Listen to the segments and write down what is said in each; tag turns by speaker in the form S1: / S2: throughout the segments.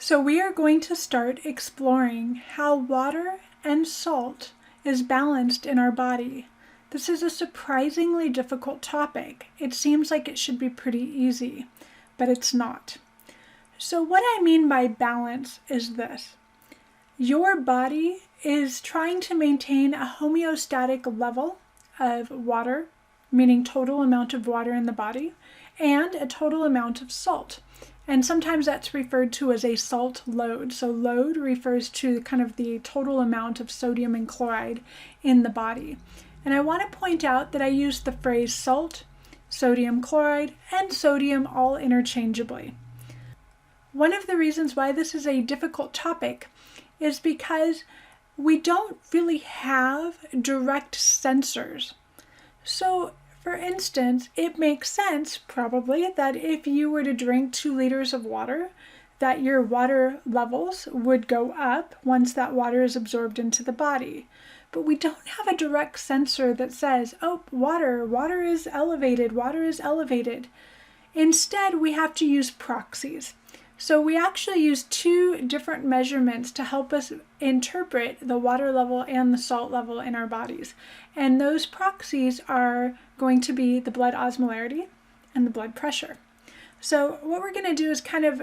S1: So we are going to start exploring how water and salt is balanced in our body. This is a surprisingly difficult topic. It seems like it should be pretty easy, but it's not. So what I mean by balance is this. Your body is trying to maintain a homeostatic level of water, meaning total amount of water in the body, and a total amount of salt. And sometimes that's referred to as a salt load. So load refers to kind of the total amount of sodium and chloride in the body. And I want to point out that I use the phrase salt, sodium chloride, and sodium all interchangeably. One of the reasons why this is a difficult topic is because we don't really have direct sensors. So for instance, it makes sense probably that if you were to drink 2 liters of water, that your water levels would go up once that water is absorbed into the body. But we don't have a direct sensor that says, oh, water is elevated, water is elevated. Instead, we have to use proxies. So we actually use 2 different measurements to help us interpret the water level and the salt level in our bodies. And those proxies are going to be the blood osmolarity and the blood pressure. So what we're going to do is kind of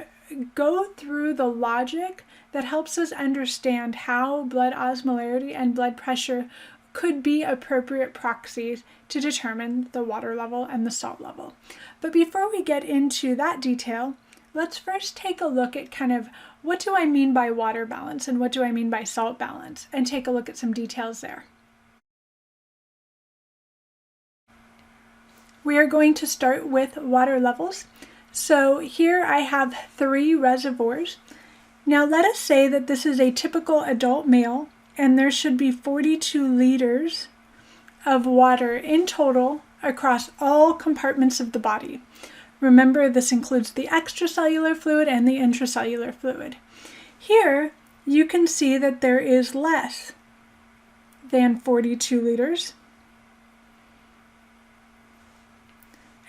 S1: go through the logic that helps us understand how blood osmolarity and blood pressure could be appropriate proxies to determine the water level and the salt level. But before we get into that detail, let's first take a look at kind of what do I mean by water balance and what do I mean by salt balance, and take a look at some details there. We are going to start with water levels. So here I have 3 reservoirs. Now let us say that this is a typical adult male and there should be 42 liters of water in total across all compartments of the body. Remember, this includes the extracellular fluid and the intracellular fluid. Here, you can see that there is less than 42 liters.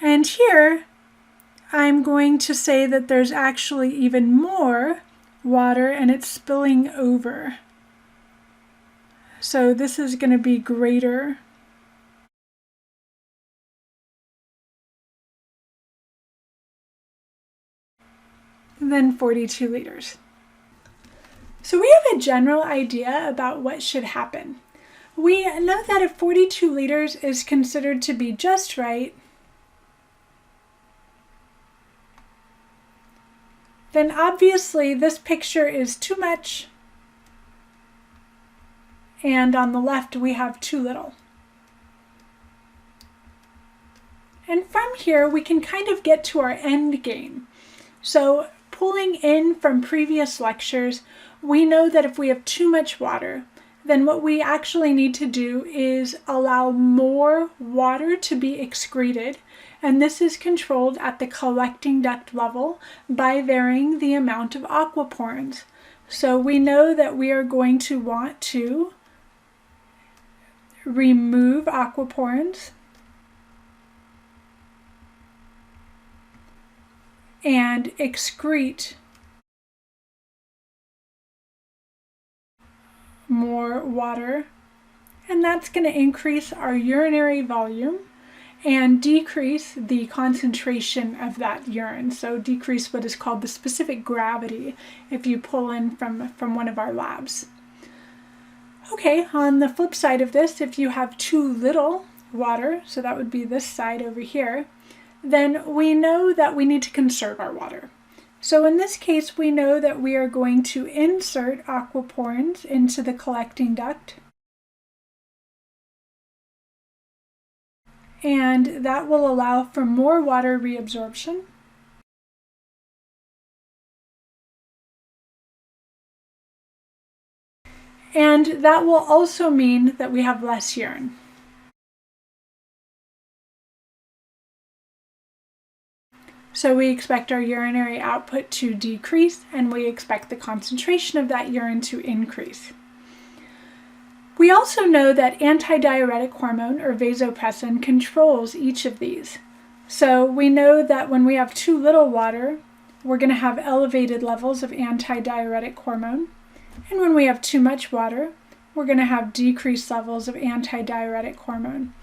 S1: And here, I'm going to say that there's actually even more water and it's spilling over. So this is going to be greater than 42 liters. So we have a general idea about what should happen. We know that if 42 liters is considered to be just right, then obviously this picture is too much, and on the left we have too little. And from here we can kind of get to our end game. So pulling in from previous lectures, we know that if we have too much water, then what we actually need to do is allow more water to be excreted, and this is controlled at the collecting duct level by varying the amount of aquaporins. So we know that we are going to want to remove aquaporins and excrete more water, and that's going to increase our urinary volume and decrease the concentration of that urine. So decrease what is called the specific gravity if you pull in from one of our labs. Okay, on the flip side of this, if you have too little water, so that would be this side over here, then we know that we need to conserve our water. So in this case, we know that we are going to insert aquaporins into the collecting duct, and that will allow for more water reabsorption. And that will also mean that we have less urine. So we expect our urinary output to decrease, and we expect the concentration of that urine to increase. We also know that antidiuretic hormone, or vasopressin, controls each of these. So we know that when we have too little water, we're going to have elevated levels of antidiuretic hormone. And when we have too much water, we're going to have decreased levels of antidiuretic hormone.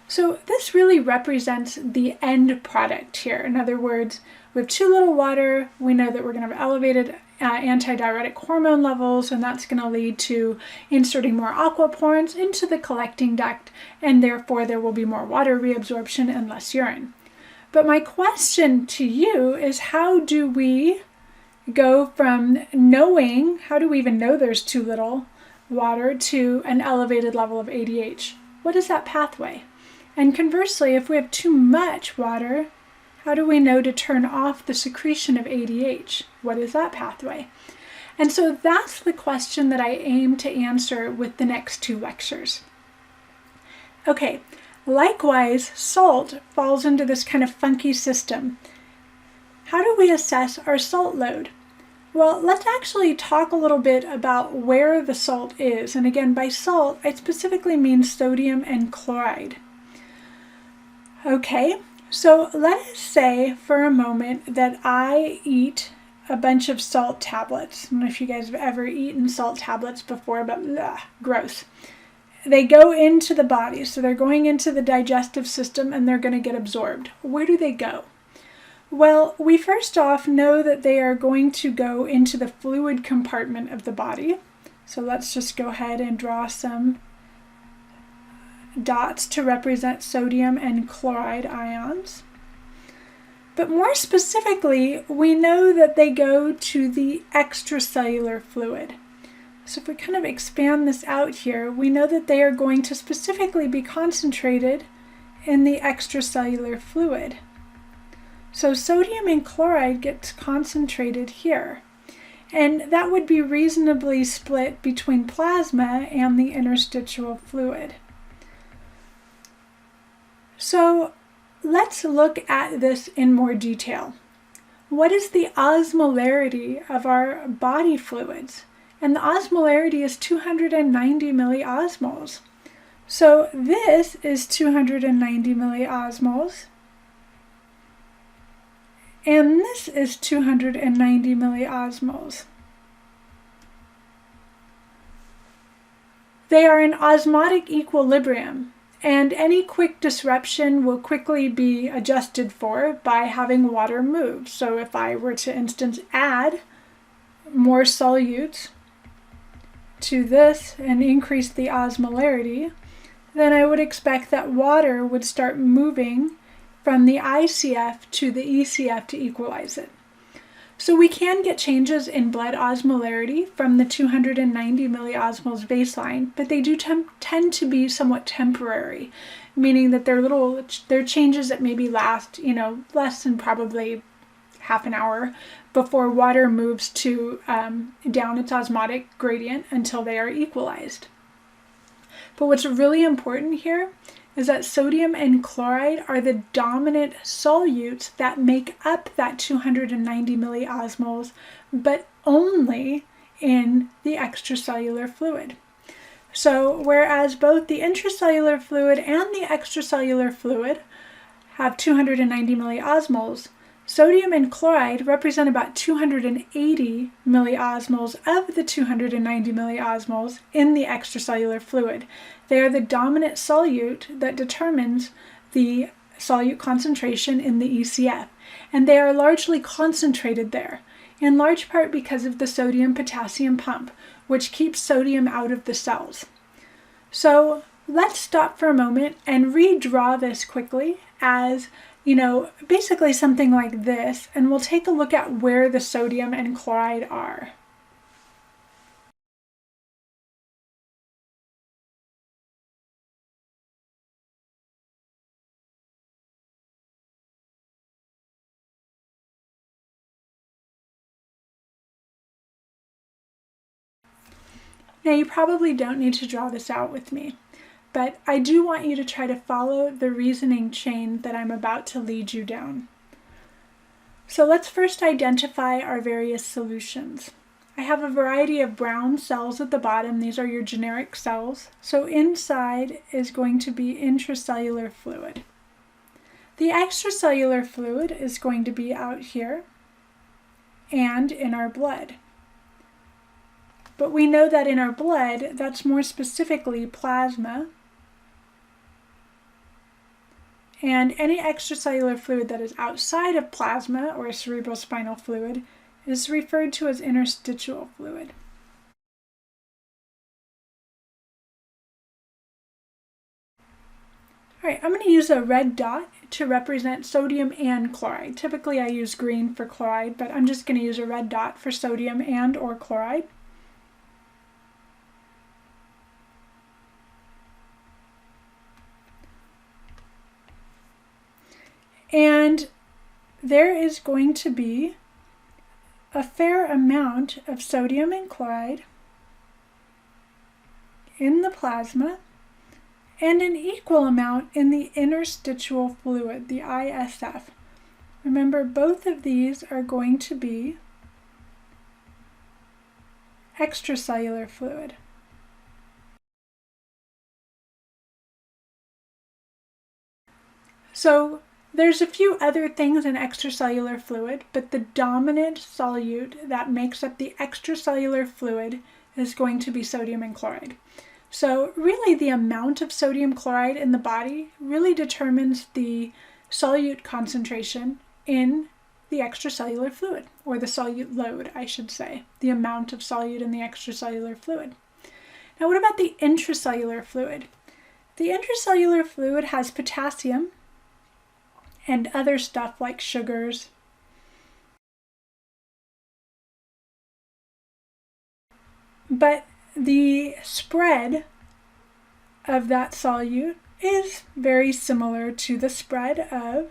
S1: So this really represents the end product here. In other words, with too little water, we know that we're going to have elevated antidiuretic hormone levels, and that's going to lead to inserting more aquaporins into the collecting duct, and therefore there will be more water reabsorption and less urine. But my question to you is, how do we go from knowing, how do we even know there's too little water, to an elevated level of ADH? What is that pathway? And conversely, if we have too much water, how do we know to turn off the secretion of ADH? What is that pathway? And so that's the question that I aim to answer with the next two lectures. Okay, likewise, salt falls into this kind of funky system. How do we assess our salt load? Well, let's actually talk a little bit about where the salt is. And again, by salt, I specifically mean sodium and chloride. Okay, so let us say for a moment that I eat a bunch of salt tablets. I don't know if you guys have ever eaten salt tablets before, but gross. They go into the body, so they're going into the digestive system and they're going to get absorbed. Where do they go? Well, we first off know that they are going to go into the fluid compartment of the body. So let's just go ahead and draw some dots to represent sodium and chloride ions. But more specifically, we know that they go to the extracellular fluid. So if we kind of expand this out here, we know that they are going to specifically be concentrated in the extracellular fluid. So sodium and chloride gets concentrated here. And that would be reasonably split between plasma and the interstitial fluid. So let's look at this in more detail. What is the osmolarity of our body fluids? And the osmolarity is 290 milliosmoles. So this is 290 milliosmoles. And this is 290 milliosmoles. They are in osmotic equilibrium, and any quick disruption will quickly be adjusted for by having water move. So if I were to, instance, add more solutes to this and increase the osmolarity, then I would expect that water would start moving from the ICF to the ECF to equalize it. So we can get changes in blood osmolarity from the 290 milliosmoles baseline, but they do tend to be somewhat temporary, meaning that they're changes that maybe last, less than probably half an hour before water moves to down its osmotic gradient until they are equalized. But what's really important here is that sodium and chloride are the dominant solutes that make up that 290 milliosmoles, but only in the extracellular fluid. So whereas both the intracellular fluid and the extracellular fluid have 290 milliosmoles, sodium and chloride represent about 280 milliosmoles of the 290 milliosmoles in the extracellular fluid. They are the dominant solute that determines the solute concentration in the ECF, and they are largely concentrated there, in large part because of the sodium-potassium pump, which keeps sodium out of the cells. So let's stop for a moment and redraw this quickly as basically something like this, and we'll take a look at where the sodium and chloride are. Now you probably don't need to draw this out with me, but I do want you to try to follow the reasoning chain that I'm about to lead you down. So let's first identify our various solutions. I have a variety of brown cells at the bottom. These are your generic cells. So inside is going to be intracellular fluid. The extracellular fluid is going to be out here. and in our blood. But we know that in our blood, that's more specifically plasma. And any extracellular fluid that is outside of plasma or cerebrospinal fluid is referred to as interstitial fluid. All right, I'm going to use a red dot to represent sodium and chloride. Typically I use green for chloride, but I'm just going to use a red dot for sodium and or chloride. And there is going to be a fair amount of sodium and chloride in the plasma and an equal amount in the interstitial fluid, the ISF. Remember, both of these are going to be extracellular fluid. So there's a few other things in extracellular fluid, but the dominant solute that makes up the extracellular fluid is going to be sodium and chloride. So really the amount of sodium chloride in the body really determines the solute concentration in the extracellular fluid, or the solute load, I should say, the amount of solute in the extracellular fluid. Now what about the intracellular fluid? The intracellular fluid has potassium and other stuff like sugars. But the spread of that solute is very similar to the spread of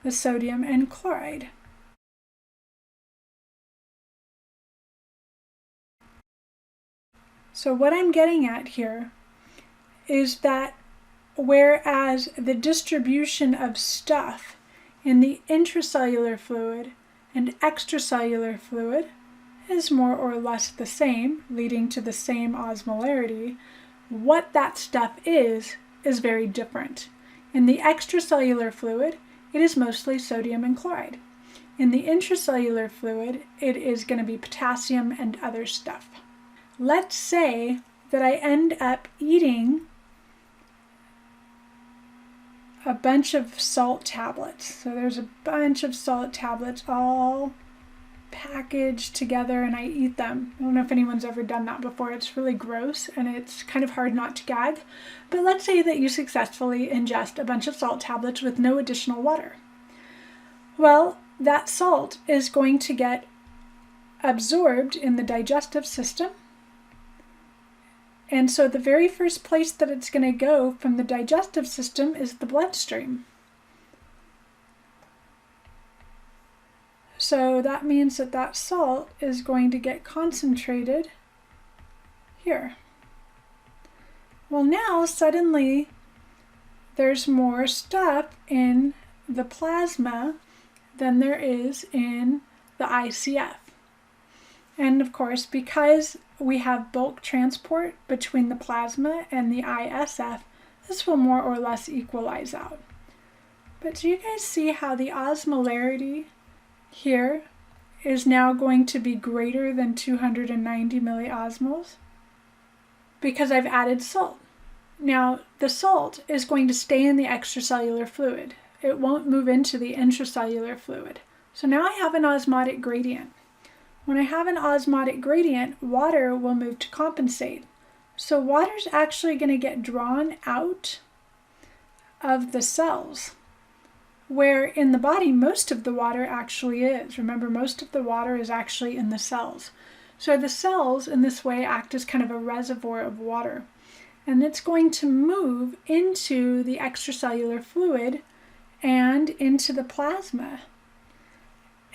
S1: the sodium and chloride. So what I'm getting at here is that whereas the distribution of stuff in the intracellular fluid and extracellular fluid is more or less the same, leading to the same osmolarity, what that stuff is very different. In the extracellular fluid, it is mostly sodium and chloride. In the intracellular fluid, it is going to be potassium and other stuff. Let's say that I end up eating a bunch of salt tablets. So there's a bunch of salt tablets all packaged together and I eat them. I don't know if anyone's ever done that before. It's really gross and it's kind of hard not to gag. But let's say that you successfully ingest a bunch of salt tablets with no additional water. Well, that salt is going to get absorbed in the digestive system. And so the very first place that it's going to go from the digestive system is the bloodstream. So that means that that salt is going to get concentrated here. Well, now suddenly there's more stuff in the plasma than there is in the ICF. And of course, because we have bulk transport between the plasma and the ISF, this will more or less equalize out. But do you guys see how the osmolarity here is now going to be greater than 290 milliosmoles? Because I've added salt. Now, the salt is going to stay in the extracellular fluid. It won't move into the intracellular fluid. So now I have an osmotic gradient. When I have an osmotic gradient, water will move to compensate. So water's actually going to get drawn out of the cells, where in the body most of the water actually is. Remember, most of the water is actually in the cells. So the cells in this way act as kind of a reservoir of water. And it's going to move into the extracellular fluid and into the plasma.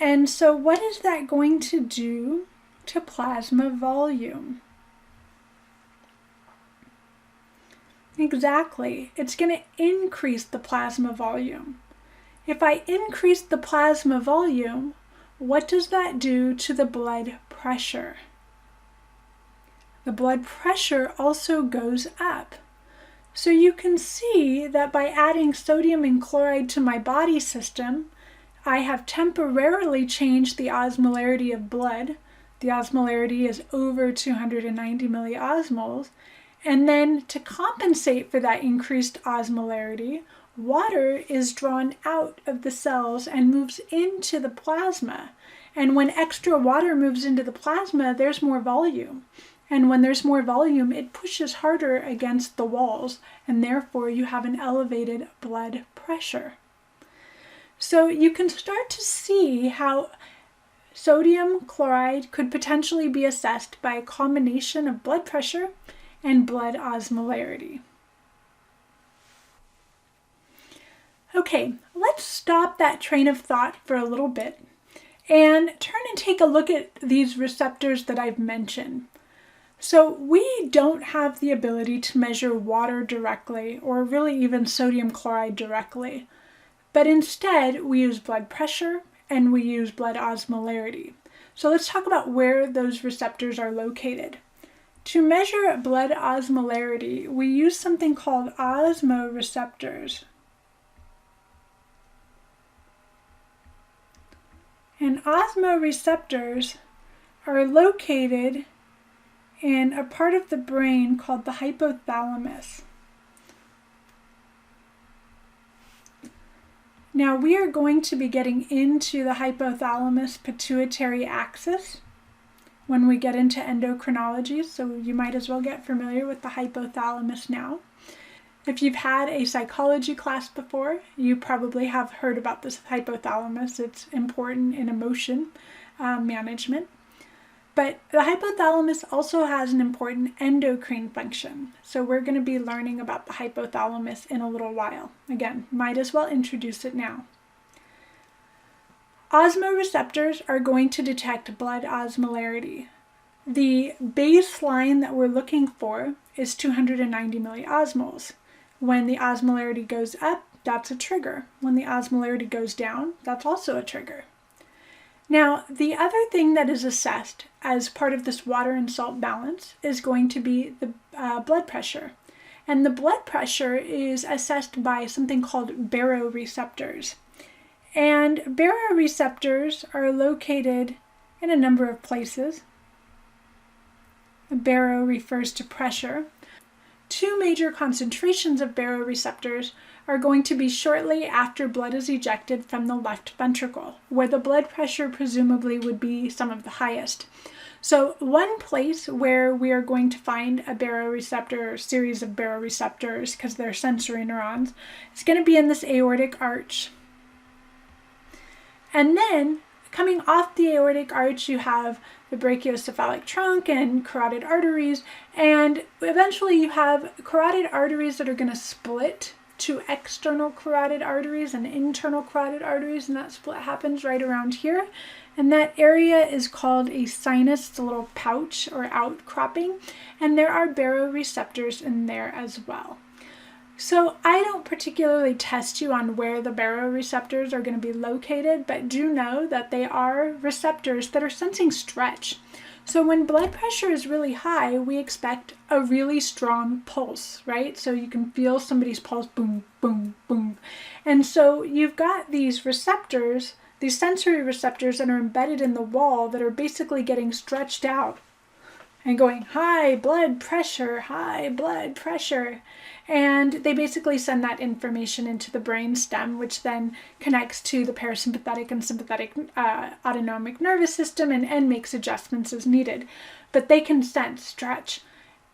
S1: And so what is that going to do to plasma volume? Exactly, it's going to increase the plasma volume. If I increase the plasma volume, what does that do to the blood pressure? The blood pressure also goes up. So you can see that by adding sodium and chloride to my body system, I have temporarily changed the osmolarity of blood. The osmolarity is over 290 milliosmoles. And then to compensate for that increased osmolarity, water is drawn out of the cells and moves into the plasma. And when extra water moves into the plasma, there's more volume. And when there's more volume, it pushes harder against the walls, and therefore you have an elevated blood pressure. So you can start to see how sodium chloride could potentially be assessed by a combination of blood pressure and blood osmolarity. Okay, let's stop that train of thought for a little bit and turn and take a look at these receptors that I've mentioned. So we don't have the ability to measure water directly, or really even sodium chloride directly, but instead we use blood pressure and we use blood osmolarity. So let's talk about where those receptors are located. To measure blood osmolarity, we use something called Osmo Receptors. And Osmo Receptors are located in a part of the brain called the hypothalamus. Now we are going to be getting into the hypothalamus pituitary axis when we get into endocrinology, so you might as well get familiar with the hypothalamus now. If you've had a psychology class before, you probably have heard about this hypothalamus. It's important in emotion management. But the hypothalamus also has an important endocrine function. So we're going to be learning about the hypothalamus in a little while. Again, might as well introduce it now. Osmoreceptors are going to detect blood osmolarity. The baseline that we're looking for is 290 milliosmoles. When the osmolarity goes up, that's a trigger. When the osmolarity goes down, that's also a trigger. Now, the other thing that is assessed as part of this water and salt balance is going to be the blood pressure. And the blood pressure is assessed by something called baroreceptors. And baroreceptors are located in a number of places. Baro refers to pressure. Two major concentrations of baroreceptors are going to be shortly after blood is ejected from the left ventricle, where the blood pressure presumably would be some of the highest. So one place where we are going to find a baroreceptor or series of baroreceptors, because they're sensory neurons, is going to be in this aortic arch. And then, coming off the aortic arch, you have the brachiocephalic trunk and carotid arteries, and eventually you have carotid arteries that are going to split to external carotid arteries and internal carotid arteries, and that split happens right around here. And that area is called a sinus. It's a little pouch or outcropping, and there are baroreceptors in there as well. So I don't particularly test you on where the baroreceptors are going to be located, but do know that they are receptors that are sensing stretch. So when blood pressure is really high, we expect a really strong pulse, right? So you can feel somebody's pulse, boom, boom, boom. And so you've got these receptors, these sensory receptors that are embedded in the wall that are basically getting stretched out and going high blood pressure, high blood pressure. And they basically send that information into the brain stem, which then connects to the parasympathetic and sympathetic autonomic nervous system and makes adjustments as needed. But they can sense stretch.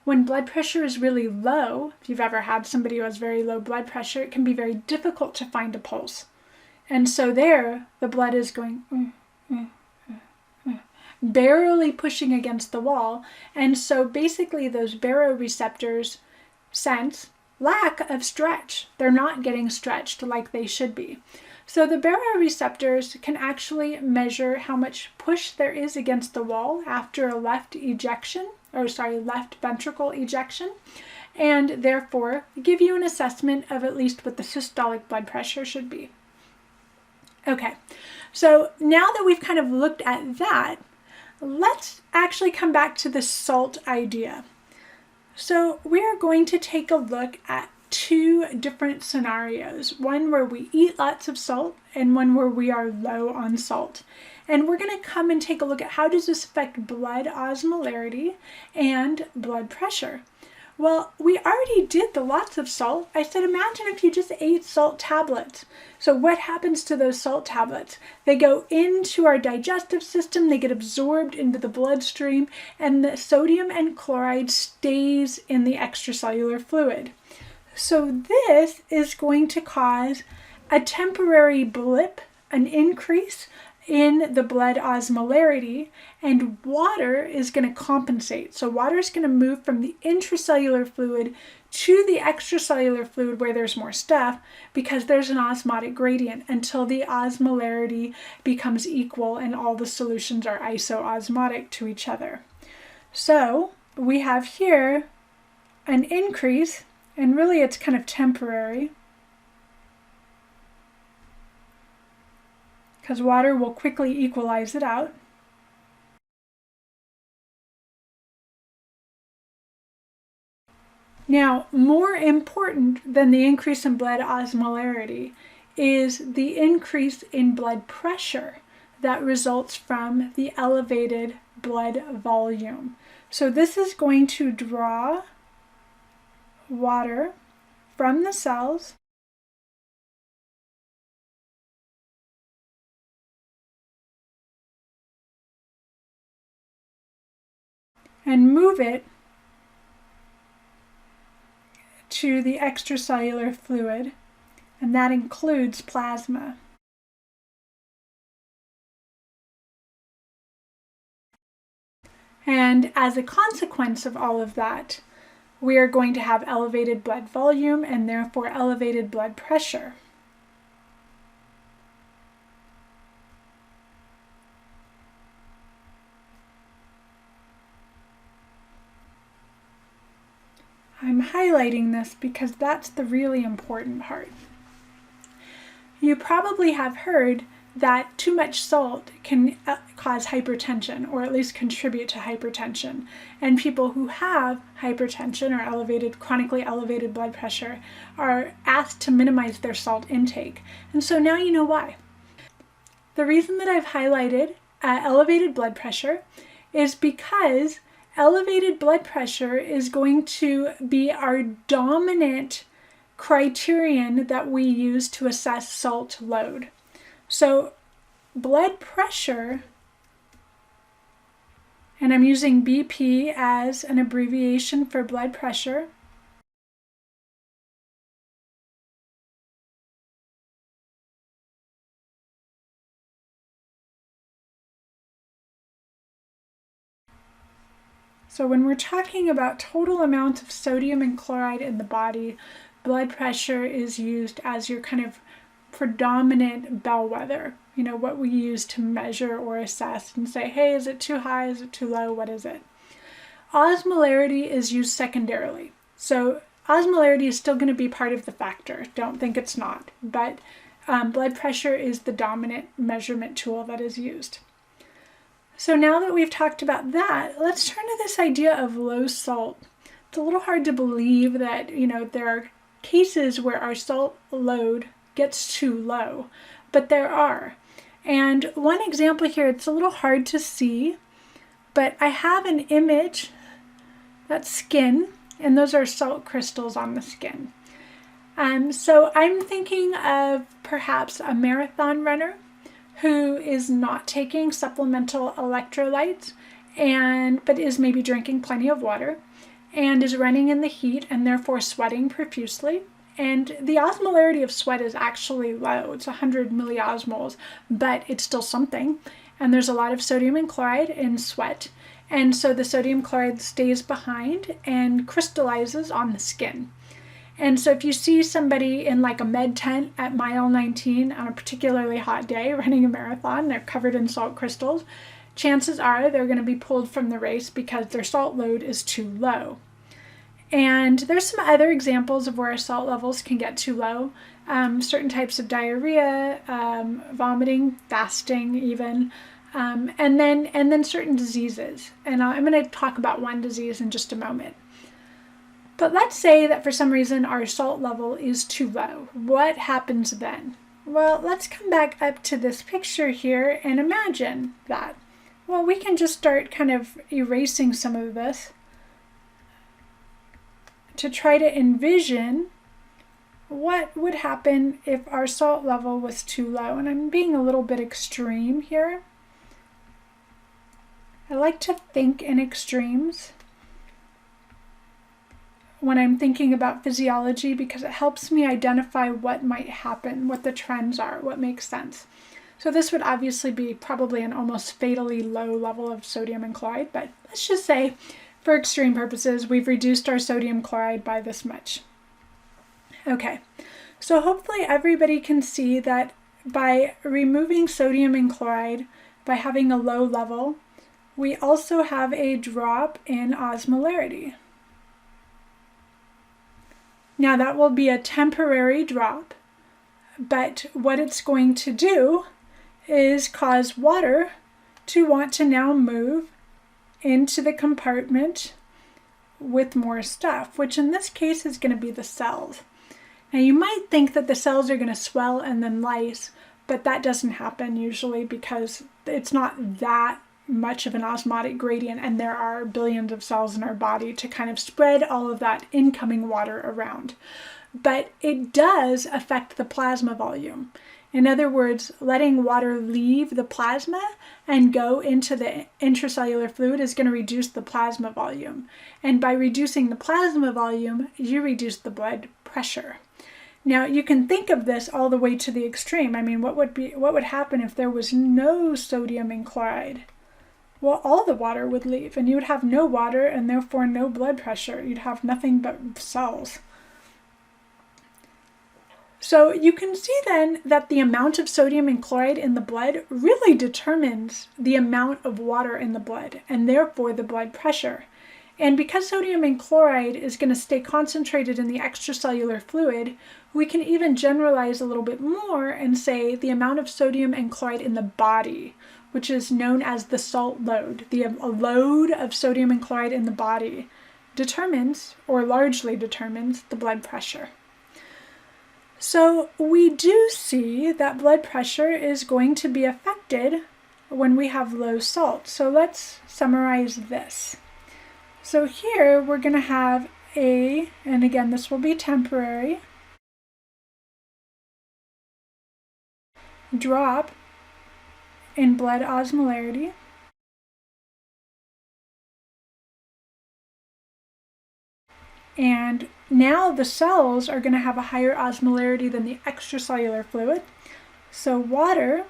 S1: When blood pressure is really low, if you've ever had somebody who has very low blood pressure, it can be very difficult to find a pulse. And so there, the blood is going barely pushing against the wall. And so basically those baroreceptors sense lack of stretch. They're not getting stretched like they should be. So the baroreceptors can actually measure how much push there is against the wall after a left ventricle ejection, and therefore give you an assessment of at least what the systolic blood pressure should be. Okay, so now that we've kind of looked at that, let's actually come back to the salt idea. So we are going to take a look at two different scenarios, one where we eat lots of salt and one where we are low on salt. And we're going to come and take a look at how does this affect blood osmolarity and blood pressure. Well, we already did the lots of salt. I said, imagine if you just ate salt tablets. So what happens to those salt tablets? They go into our digestive system, they get absorbed into the bloodstream, and the sodium and chloride stays in the extracellular fluid. So this is going to cause a temporary blip, an increase in the blood osmolarity, and water is going to compensate. So water is going to move from the intracellular fluid to the extracellular fluid where there's more stuff, because there's an osmotic gradient, until the osmolarity becomes equal and all the solutions are isoosmotic to each other. So we have here an increase, and really it's kind of temporary, because water will quickly equalize it out. Now, more important than the increase in blood osmolarity is the increase in blood pressure that results from the elevated blood volume. So this is going to draw water from the cells and move it to the extracellular fluid, and that includes plasma. And as a consequence of all of that, we are going to have elevated blood volume and therefore elevated blood pressure. I'm highlighting this because that's the really important part. You probably have heard that too much salt can cause hypertension, or at least contribute to hypertension. And people who have hypertension or chronically elevated blood pressure are asked to minimize their salt intake. And so now you know why. The reason that I've highlighted elevated blood pressure is because elevated blood pressure is going to be our dominant criterion that we use to assess salt load. So blood pressure, and I'm using BP as an abbreviation for blood pressure, so when we're talking about total amount of sodium and chloride in the body, blood pressure is used as your kind of predominant bellwether, what we use to measure or assess and say, hey, is it too high, is it too low, what is it? Osmolarity is used secondarily. So osmolarity is still going to be part of the factor. Don't think it's not. But blood pressure is the dominant measurement tool that is used. So now that we've talked about that, let's turn to this idea of low salt. It's a little hard to believe that, there are cases where our salt load gets too low, but there are. And one example here, it's a little hard to see, but I have an image, that's skin, and those are salt crystals on the skin. So I'm thinking of perhaps a marathon runner who is not taking supplemental electrolytes, but is maybe drinking plenty of water and is running in the heat and therefore sweating profusely. And the osmolarity of sweat is actually low. It's 100 milliosmoles, but it's still something. And there's a lot of sodium and chloride in sweat. And so the sodium chloride stays behind and crystallizes on the skin. And so if you see somebody in like a med tent at mile 19 on a particularly hot day running a marathon, they're covered in salt crystals, chances are they're going to be pulled from the race because their salt load is too low. And there's some other examples of where salt levels can get too low. Certain types of diarrhea, vomiting, fasting even, and then certain diseases. And I'm going to talk about one disease in just a moment. But let's say that for some reason our salt level is too low. What happens then? Well, let's come back up to this picture here and imagine that. Well, we can just start kind of erasing some of this to try to envision what would happen if our salt level was too low. And I'm being a little bit extreme here. I like to think in extremes when I'm thinking about physiology because it helps me identify what might happen, what the trends are, what makes sense. So this would obviously be probably an almost fatally low level of sodium and chloride, but let's just say for extreme purposes, we've reduced our sodium chloride by this much. Okay, so hopefully everybody can see that by removing sodium and chloride, by having a low level, we also have a drop in osmolarity. Now that will be a temporary drop, but what it's going to do is cause water to want to now move into the compartment with more stuff, which in this case is going to be the cells. Now you might think that the cells are going to swell and then lyse, but that doesn't happen usually because it's not that much of an osmotic gradient and there are billions of cells in our body to kind of spread all of that incoming water around. But it does affect the plasma volume. In other words, letting water leave the plasma and go into the intracellular fluid is going to reduce the plasma volume. And by reducing the plasma volume, you reduce the blood pressure. Now, you can think of this all the way to the extreme. I mean, what would happen if there was no sodium and chloride? Well, all the water would leave, and you would have no water and therefore no blood pressure. You'd have nothing but cells. So you can see then that the amount of sodium and chloride in the blood really determines the amount of water in the blood, and therefore the blood pressure. And because sodium and chloride is going to stay concentrated in the extracellular fluid, we can even generalize a little bit more and say the amount of sodium and chloride in the body, which is known as the salt load. The load of sodium and chloride in the body determines, or largely determines, the blood pressure. So we do see that blood pressure is going to be affected when we have low salt. So let's summarize this. So here we're going to have and again this will be temporary, drop in blood osmolarity. And now the cells are going to have a higher osmolarity than the extracellular fluid. So water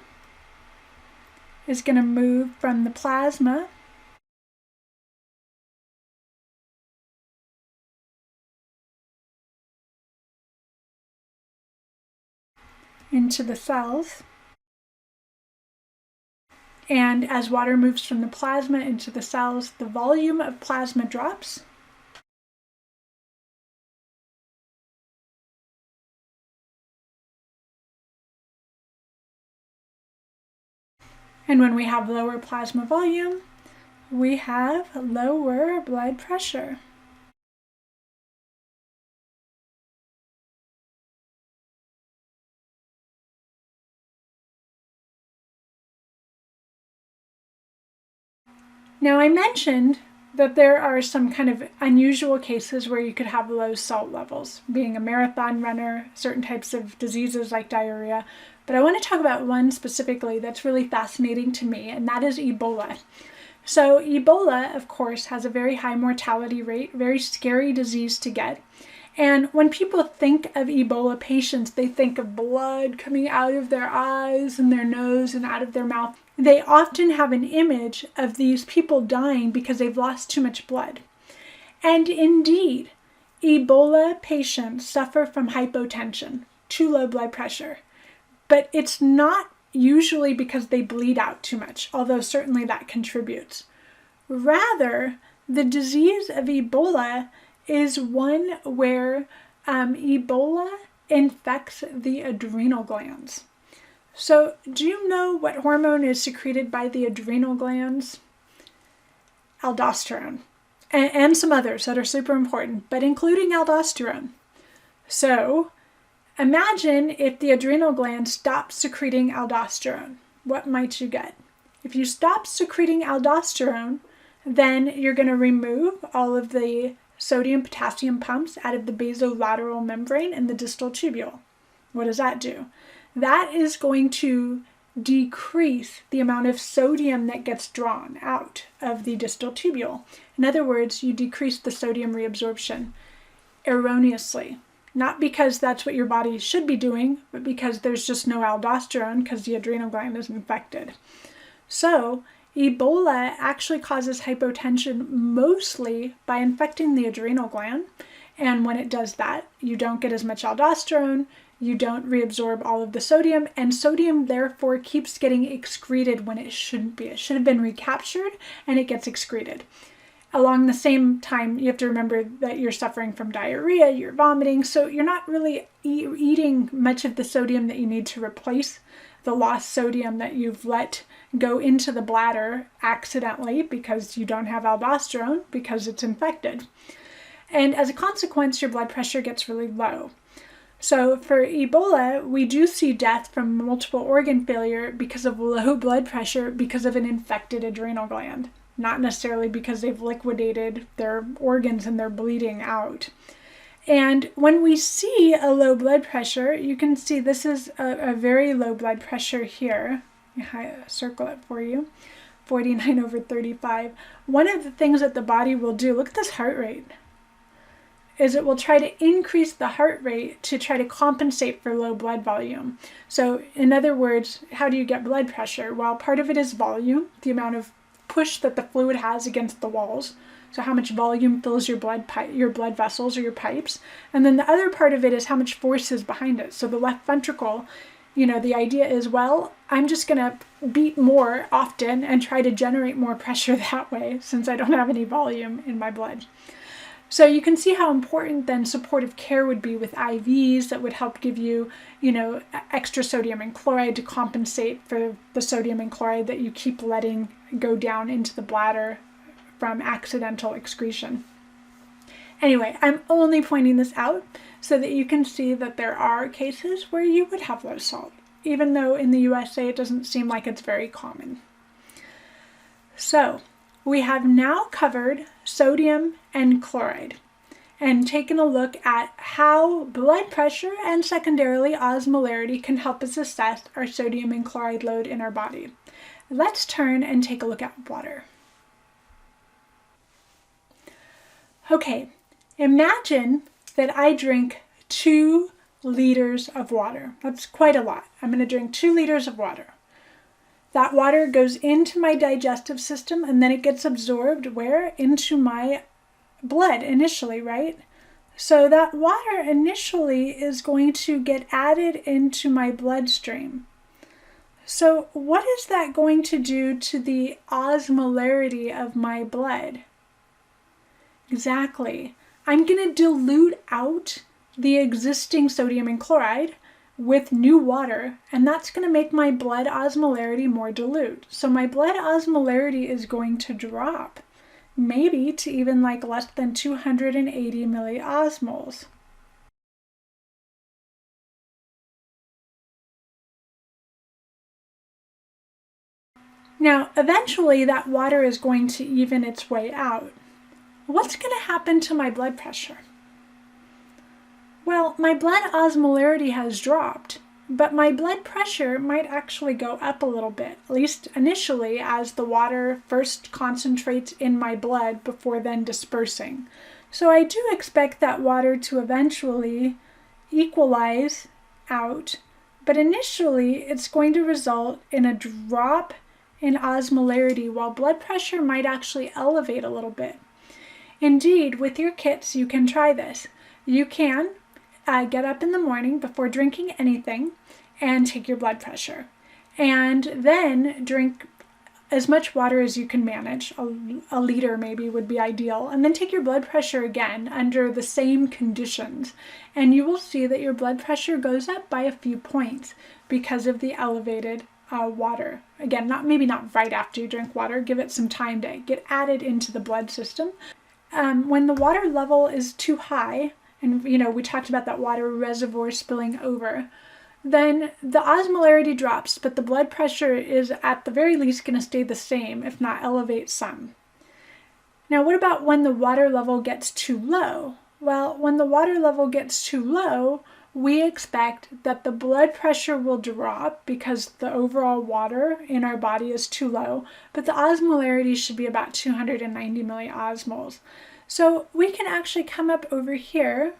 S1: is going to move from the plasma into the cells. And as water moves from the plasma into the cells, the volume of plasma drops. And when we have lower plasma volume, we have lower blood pressure. Now I mentioned that there are some kind of unusual cases where you could have low salt levels, being a marathon runner, certain types of diseases like diarrhea. But I want to talk about one specifically that's really fascinating to me, and that is Ebola. So Ebola, of course, has a very high mortality rate, very scary disease to get. And when people think of Ebola patients, they think of blood coming out of their eyes and their nose and out of their mouth. They often have an image of these people dying because they've lost too much blood. And indeed, Ebola patients suffer from hypotension, too low blood pressure. But it's not usually because they bleed out too much, although certainly that contributes. Rather, the disease of Ebola is one where Ebola infects the adrenal glands. So do you know what hormone is secreted by the adrenal glands? Aldosterone. and some others that are super important, but including aldosterone. So imagine if the adrenal gland stops secreting aldosterone. What might you get? If you stop secreting aldosterone, then you're going to remove all of the sodium-potassium pumps out of the basolateral membrane and the distal tubule. What does that do? That is going to decrease the amount of sodium that gets drawn out of the distal tubule. In other words, you decrease the sodium reabsorption erroneously. Not because that's what your body should be doing, but because there's just no aldosterone because the adrenal gland is infected. So Ebola actually causes hypotension mostly by infecting the adrenal gland. And when it does that, you don't get as much aldosterone, you don't reabsorb all of the sodium, and sodium therefore keeps getting excreted when it shouldn't be. It should have been recaptured and it gets excreted. Along the same time, you have to remember that you're suffering from diarrhea, you're vomiting, so you're not really eating much of the sodium that you need to replace the lost sodium that you've let go into the bladder accidentally because you don't have aldosterone because it's infected. And as a consequence, your blood pressure gets really low. So for Ebola, we do see death from multiple organ failure because of low blood pressure because of an infected adrenal gland, not necessarily because they've liquidated their organs and they're bleeding out. And when we see a low blood pressure, you can see this is a very low blood pressure here. I circle it for you, 49/35. One of the things that the body will do, look at this heart rate, is it will try to increase the heart rate to try to compensate for low blood volume. So in other words, how do you get blood pressure? Well, part of it is volume, the amount of push that the fluid has against the walls. So how much volume fills your blood vessels or your pipes. And then the other part of it is how much force is behind it. So the left ventricle, the idea is, well, I'm just going to beat more often and try to generate more pressure that way since I don't have any volume in my blood. So you can see how important then supportive care would be with IVs that would help give you, extra sodium and chloride to compensate for the sodium and chloride that you keep letting go down into the bladder from accidental excretion. Anyway, I'm only pointing this out so that you can see that there are cases where you would have low salt, even though in the USA it doesn't seem like it's very common. So we have now covered sodium and chloride and taken a look at how blood pressure and secondarily osmolarity can help us assess our sodium and chloride load in our body. Let's turn and take a look at water. Okay, imagine that I drink 2 liters of water. That's quite a lot. I'm going to drink 2 liters of water. That water goes into my digestive system and then it gets absorbed where? Into my blood initially, right? So that water initially is going to get added into my bloodstream. So what is that going to do to the osmolarity of my blood? Exactly. I'm going to dilute out the existing sodium and chloride with new water, and that's going to make my blood osmolarity more dilute. So my blood osmolarity is going to drop, maybe to even like less than 280 milliosmoles. Now, eventually that water is going to even its way out. What's going to happen to my blood pressure? Well, my blood osmolarity has dropped, but my blood pressure might actually go up a little bit, at least initially as the water first concentrates in my blood before then dispersing. So I do expect that water to eventually equalize out, but initially it's going to result in a drop in osmolarity while blood pressure might actually elevate a little bit. Indeed, with your kits, you can try this. You can get up in the morning before drinking anything and take your blood pressure. And then drink as much water as you can manage. A liter maybe would be ideal. And then take your blood pressure again under the same conditions. And you will see that your blood pressure goes up by a few points because of the elevated water. Again, maybe not right after you drink water. Give it some time to get added into the blood system. when the water level is too high, and we talked about that water reservoir spilling over, then the osmolarity drops, but the blood pressure is at the very least going to stay the same, if not elevate some. Now, what about when the water level gets too low? Well, when the water level gets too low, we expect that the blood pressure will drop because the overall water in our body is too low, but the osmolarity should be about 290 milliosmoles. So we can actually come up over here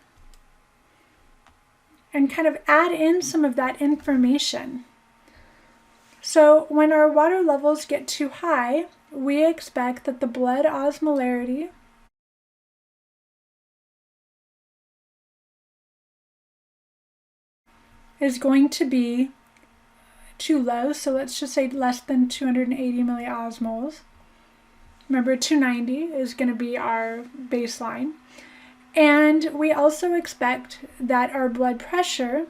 S1: and kind of add in some of that information. So when our water levels get too high, we expect that the blood osmolarity is going to be too low. So let's just say less than 280 milliosmoles. Remember, 290 is going to be our baseline. And we also expect that our blood pressure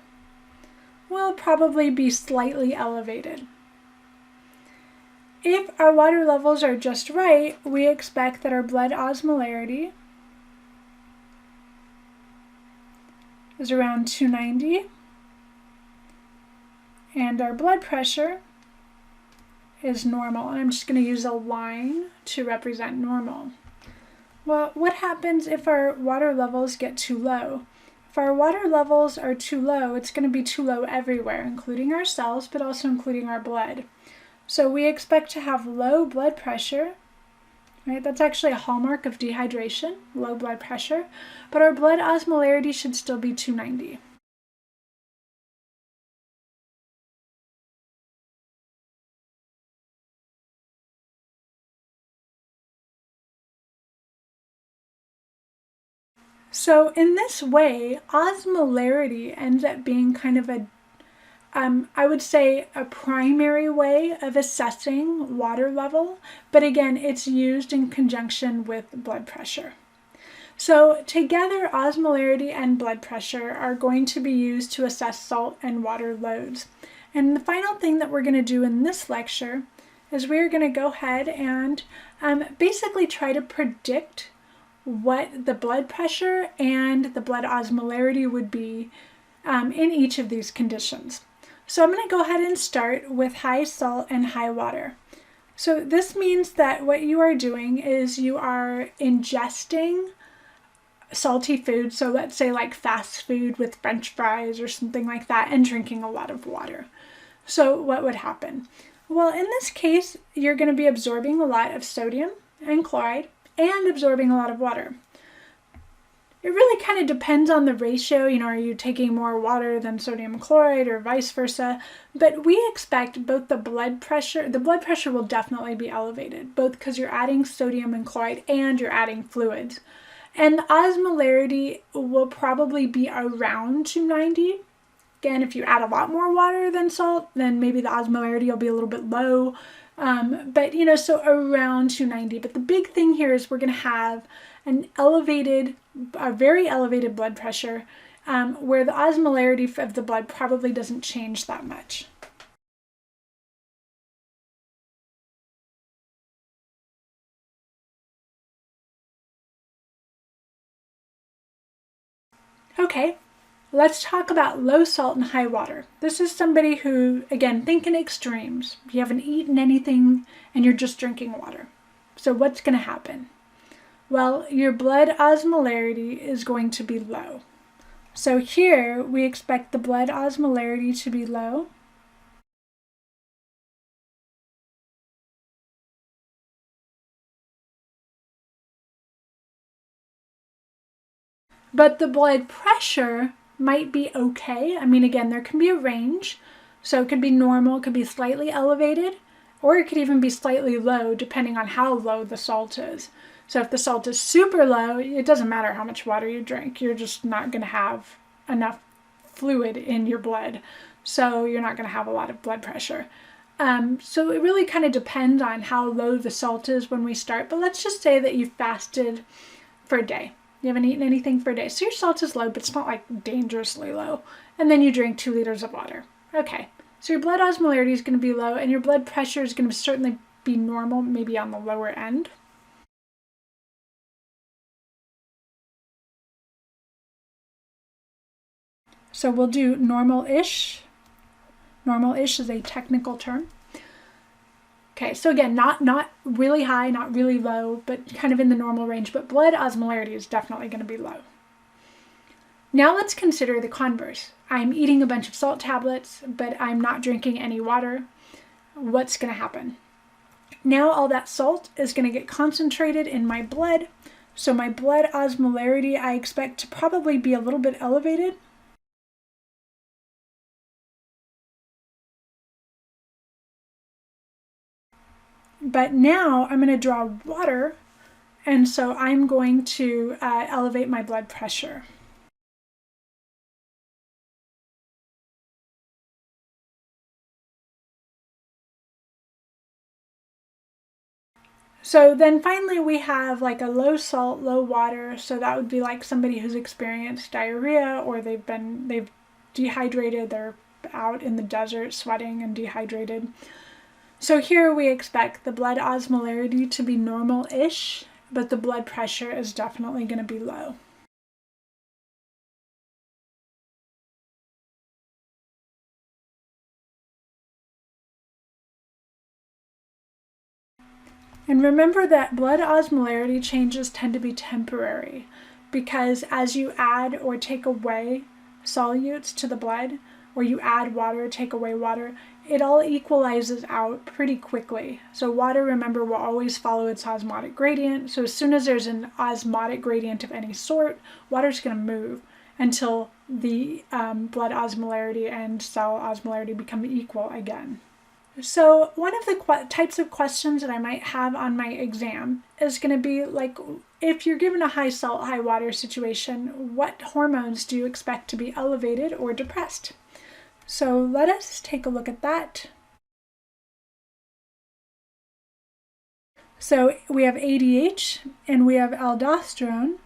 S1: will probably be slightly elevated. If our water levels are just right, we expect that our blood osmolarity is around 290, and our blood pressure is normal. And I'm just going to use a line to represent normal. Well, what happens if our water levels get too low? If our water levels are too low, it's going to be too low everywhere, including our cells, but also including our blood. So we expect to have low blood pressure, right? That's actually a hallmark of dehydration, low blood pressure, but our blood osmolarity should still be 290. So in this way, osmolarity ends up being kind of a I would say a primary way of assessing water level, but again, it's used in conjunction with blood pressure. So together, osmolarity and blood pressure are going to be used to assess salt and water loads. And the final thing that we're going to do in this lecture is we're going to go ahead and basically try to predict what the blood pressure and the blood osmolarity would be in each of these conditions. So I'm going to go ahead and start with high salt and high water. So this means that what you are doing is you are ingesting salty food, so let's say like fast food with French fries or something like that, and drinking a lot of water. So what would happen? Well, in this case, you're going to be absorbing a lot of sodium and chloride and absorbing a lot of water. It really kind of depends on the ratio, are you taking more water than sodium chloride or vice versa? But we expect both the blood pressure will definitely be elevated, both because you're adding sodium and chloride and you're adding fluids. And the osmolarity will probably be around 290. Again, if you add a lot more water than salt, then maybe the osmolarity will be a little bit low. But so around 290. But the big thing here is we're going to have a very elevated blood pressure, where the osmolarity of the blood probably doesn't change that much. Okay, let's talk about low salt and high water. This is somebody who, again, think in extremes. You haven't eaten anything and you're just drinking water. So what's going to happen? Well, your blood osmolarity is going to be low. So here we expect the blood osmolarity to be low. But the blood pressure might be okay. I mean, again, there can be a range. So it could be normal, it could be slightly elevated, or it could even be slightly low depending on how low the salt is. So if the salt is super low, it doesn't matter how much water you drink. You're just not going to have enough fluid in your blood. So you're not going to have a lot of blood pressure. So it really kind of depends on how low the salt is when we start. But let's just say that you fasted for a day. You haven't eaten anything for a day. So your salt is low, but it's not like dangerously low. And then you drink 2 liters of water. Okay, so your blood osmolarity is going to be low, and your blood pressure is going to certainly be normal, maybe on the lower end. So we'll do normal-ish. Normal-ish is a technical term. Okay, so again, not really high, not really low, but kind of in the normal range, but blood osmolarity is definitely going to be low. Now let's consider the converse. I'm eating a bunch of salt tablets, but I'm not drinking any water. What's going to happen? Now all that salt is going to get concentrated in my blood, so my blood osmolarity I expect to probably be a little bit elevated. But now I'm going to draw water, and so I'm going to elevate my blood pressure. So then finally we have like a low salt, low water. So that would be like somebody who's experienced diarrhea, or they've dehydrated, they're out in the desert sweating and dehydrated. So here we expect the blood osmolarity to be normal-ish, but the blood pressure is definitely going to be low. And remember that blood osmolarity changes tend to be temporary, because as you add or take away solutes to the blood, or you add water, take away water, it all equalizes out pretty quickly. So water, remember, will always follow its osmotic gradient. So as soon as there's an osmotic gradient of any sort, water's going to move until the blood osmolarity and cell osmolarity become equal again. So one of the types of questions that I might have on my exam is going to be like, if you're given a high salt, high water situation, what hormones do you expect to be elevated or depressed? So let us take a look at that. So we have ADH and we have aldosterone.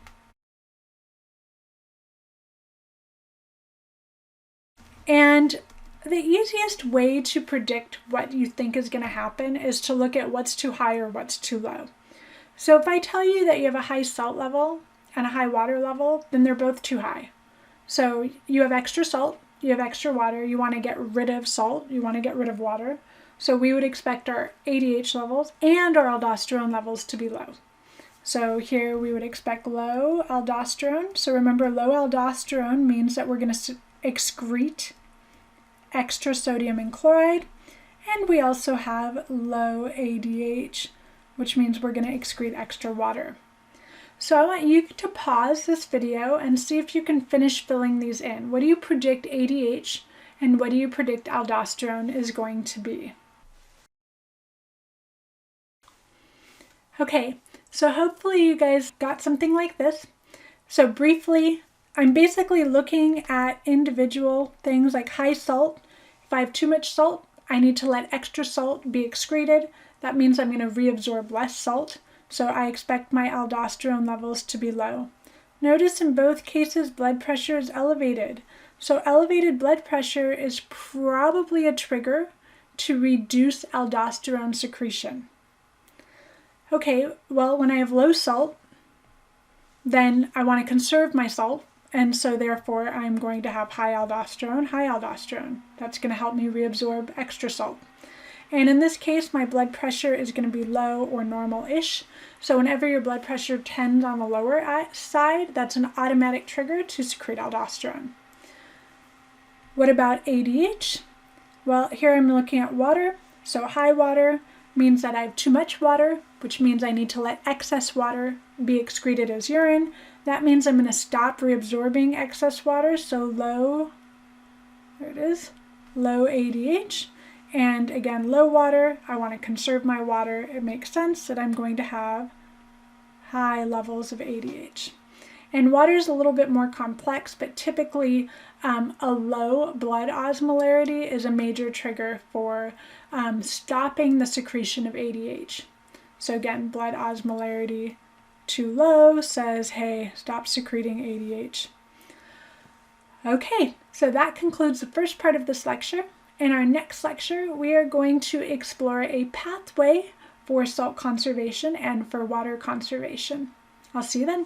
S1: And the easiest way to predict what you think is going to happen is to look at what's too high or what's too low. So if I tell you that you have a high salt level and a high water level, then they're both too high. So you have extra salt, you have extra water, you want to get rid of salt, you want to get rid of water. So we would expect our ADH levels and our aldosterone levels to be low. So here we would expect low aldosterone. So remember, low aldosterone means that we're going to excrete extra sodium and chloride, and we also have low ADH, which means we're going to excrete extra water. So I want you to pause this video and see if you can finish filling these in. What do you predict ADH and what do you predict aldosterone is going to be? Okay, so hopefully you guys got something like this. So briefly, I'm basically looking at individual things like high salt. If I have too much salt, I need to let extra salt be excreted. That means I'm going to reabsorb less salt. So I expect my aldosterone levels to be low. Notice in both cases, blood pressure is elevated. So elevated blood pressure is probably a trigger to reduce aldosterone secretion. Okay, well, when I have low salt, then I want to conserve my salt. And so therefore, I'm going to have high aldosterone. That's going to help me reabsorb extra salt. And in this case, my blood pressure is going to be low or normal-ish. So whenever your blood pressure tends on the lower side, that's an automatic trigger to secrete aldosterone. What about ADH? Well, here I'm looking at water. So high water means that I have too much water, which means I need to let excess water be excreted as urine. That means I'm going to stop reabsorbing excess water, so low, there it is, low ADH. And again, low water, I want to conserve my water. It makes sense that I'm going to have high levels of ADH. And water is a little bit more complex, but typically a low blood osmolarity is a major trigger for stopping the secretion of ADH. So again, blood osmolarity too low says, hey, stop secreting ADH. Okay, so that concludes the first part of this lecture. In our next lecture, we are going to explore a pathway for salt conservation and for water conservation. I'll see you then.